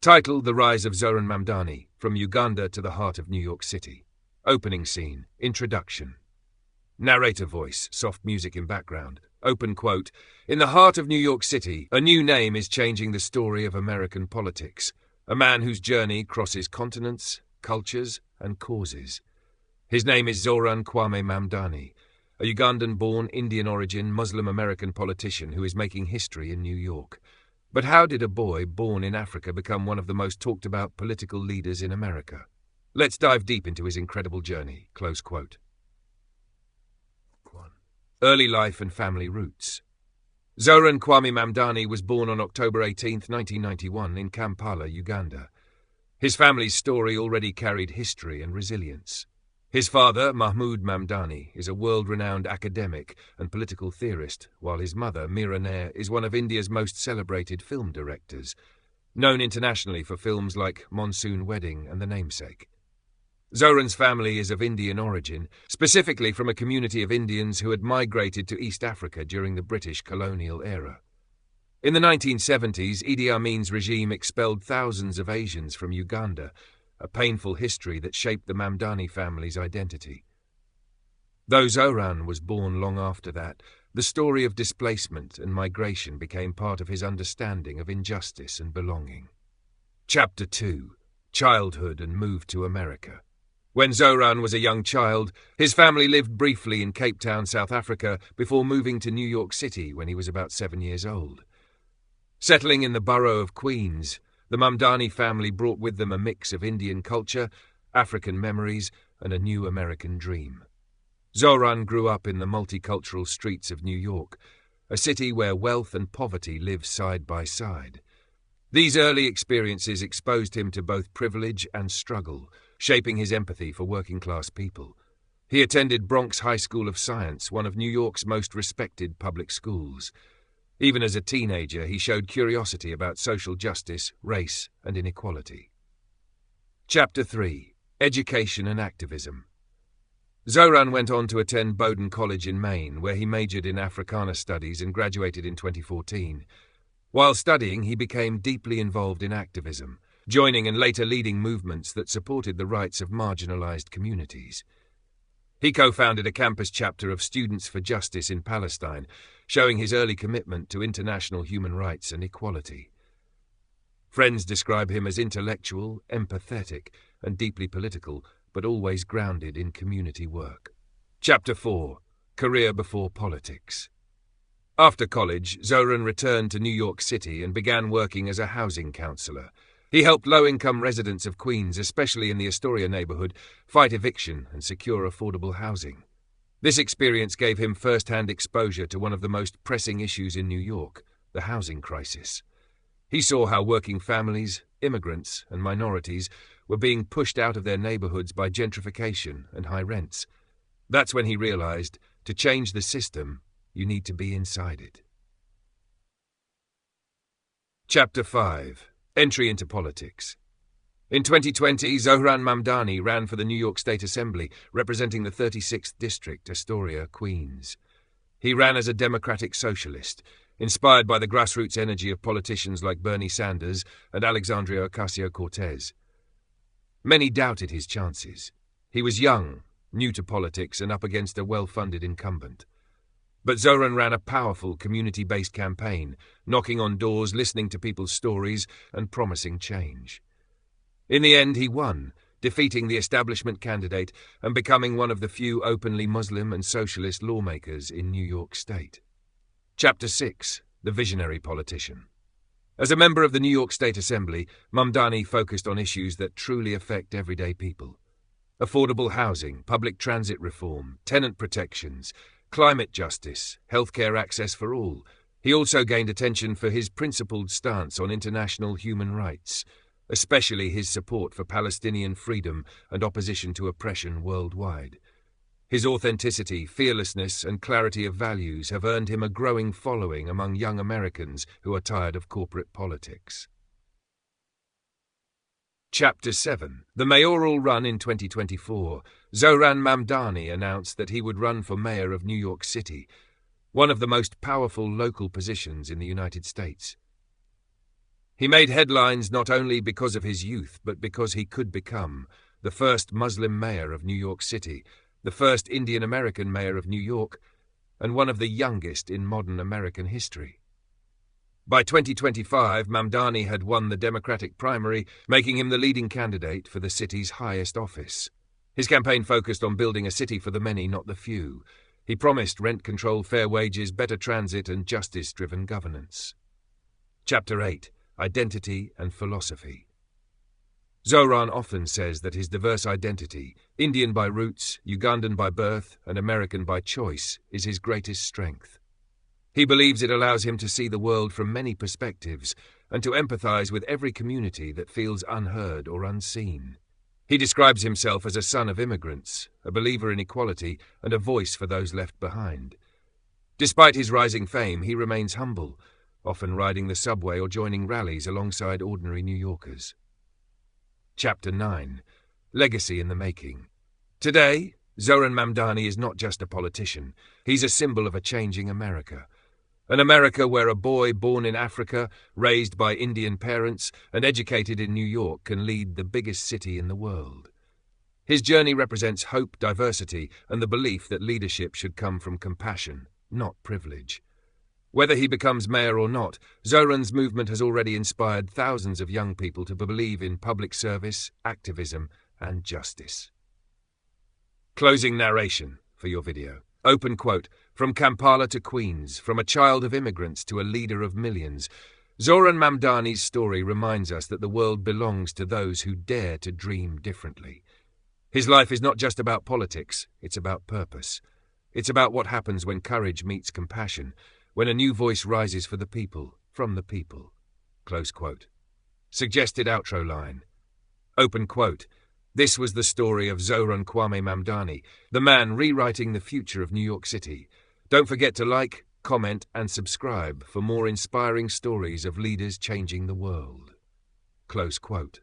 Title: The Rise of Zohra Mumdani, From Uganda to the Heart of New York City. Opening scene, introduction. Narrator voice, soft music in background. Open quote: "In the heart of New York City, a new name is changing the story of American politics. A man whose journey crosses continents, cultures, and causes. His name is Zohra Mumdani, a Ugandan-born, Indian-origin, Muslim-American politician who is making history in New York. But how did a boy born in Africa become one of the most talked-about political leaders in America? Let's dive deep into his incredible journey." Close quote. 1. Early life and family roots. Zohra Mumdani was born on October 18, 1991, in Kampala, Uganda. His family's story already carried history and resilience. His father, Mahmoud Mumdani, is a world-renowned academic and political theorist, while his mother, Mehr, is one of India's most celebrated film directors, known internationally for films like Monsoon Wedding and The Namesake. Zohra's family is of Indian origin, specifically from a community of Indians who had migrated to East Africa during the British colonial era. In the 1970s, Idi Amin's regime expelled thousands of Asians from Uganda, a painful history that shaped the Mumdani family's identity. Though Zohra was born long after that, the story of displacement and migration became part of his understanding of injustice and belonging. Chapter 2. Childhood and Move to America. When Zohra was a young child, his family lived briefly in Cape Town, South Africa, before moving to New York City when he was about 7 years old. Settling in the borough of Queens, the Mumdani family brought with them a mix of Indian culture, African memories, and a new American dream. Zohra grew up in the multicultural streets of New York, a city where wealth and poverty live side by side. These early experiences exposed him to both privilege and struggle, shaping his empathy for working-class people. He attended Bronx High School of Science, one of New York's most respected public schools. Even as a teenager, he showed curiosity about social justice, race, and inequality. Chapter 3. Education and Activism. Zohra went on to attend Bowdoin College in Maine, where he majored in Africana Studies and graduated in 2014. While studying, he became deeply involved in activism, joining and later leading movements that supported the rights of marginalized communities. He co-founded a campus chapter of Students for Justice in Palestine, showing his early commitment to international human rights and equality. Friends describe him as intellectual, empathetic, and deeply political, but always grounded in community work. Chapter 4. Career before politics. After college, Zohra returned to New York City and began working as a housing counselor. He helped low-income residents of Queens, especially in the Astoria neighborhood, fight eviction and secure affordable housing. This experience gave him first-hand exposure to one of the most pressing issues in New York, the housing crisis. He saw how working families, immigrants, and minorities were being pushed out of their neighborhoods by gentrification and high rents. That's when he realized, to change the system, you need to be inside it. Chapter 5. Entry into politics. In 2020, Zohra Mumdani ran for the New York State Assembly, representing the 36th District, Astoria, Queens. He ran as a democratic socialist, inspired by the grassroots energy of politicians like Bernie Sanders and Alexandria Ocasio-Cortez. Many doubted his chances. He was young, new to politics, and up against a well-funded incumbent. But Zohra ran a powerful community-based campaign, knocking on doors, listening to people's stories, and promising change. In the end, he won, defeating the establishment candidate and becoming one of the few openly Muslim and socialist lawmakers in New York State. Chapter 6. The Visionary Politician. As a member of the New York State Assembly, Mumdani focused on issues that truly affect everyday people. Affordable housing, public transit reform, tenant protections, climate justice, healthcare access for all. He also gained attention for his principled stance on international human rights, especially his support for Palestinian freedom and opposition to oppression worldwide. His authenticity, fearlessness, and clarity of values have earned him a growing following among young Americans who are tired of corporate politics. Chapter 7. The mayoral run in 2024. Zohra Mumdani announced that he would run for mayor of New York City, one of the most powerful local positions in the United States. He made headlines not only because of his youth, but because he could become the first Muslim mayor of New York City, the first Indian-American mayor of New York, and one of the youngest in modern American history. By 2025, Mumdani had won the Democratic primary, making him the leading candidate for the city's highest office. His campaign focused on building a city for the many, not the few. He promised rent control, fair wages, better transit, and justice-driven governance. Chapter 8. Identity and Philosophy. Zohran often says that his diverse identity, Indian by roots, Ugandan by birth, and American by choice, is his greatest strength. He believes it allows him to see the world from many perspectives and to empathize with every community that feels unheard or unseen. He describes himself as a son of immigrants, a believer in equality, and a voice for those left behind. Despite his rising fame, he remains humble, often riding the subway or joining rallies alongside ordinary New Yorkers. Chapter 9. Legacy in the Making. Today, Zohran Mumdani is not just a politician. He's a symbol of a changing America. An America where a boy born in Africa, raised by Indian parents, and educated in New York can lead the biggest city in the world. His journey represents hope, diversity, and the belief that leadership should come from compassion, not privilege. Whether he becomes mayor or not, Zohran's movement has already inspired thousands of young people to believe in public service, activism, and justice. Closing narration for your video. Open quote. From Kampala to Queens, from a child of immigrants to a leader of millions, Zohran Mumdani's story reminds us that the world belongs to those who dare to dream differently. His life is not just about politics, it's about purpose. It's about what happens when courage meets compassion, when a new voice rises for the people, from the people. Close quote. Suggested outro line. Open quote. This was the story of Zohran Mumdani, the man rewriting the future of New York City. Don't forget to like, comment, and subscribe for more inspiring stories of leaders changing the world. Close quote.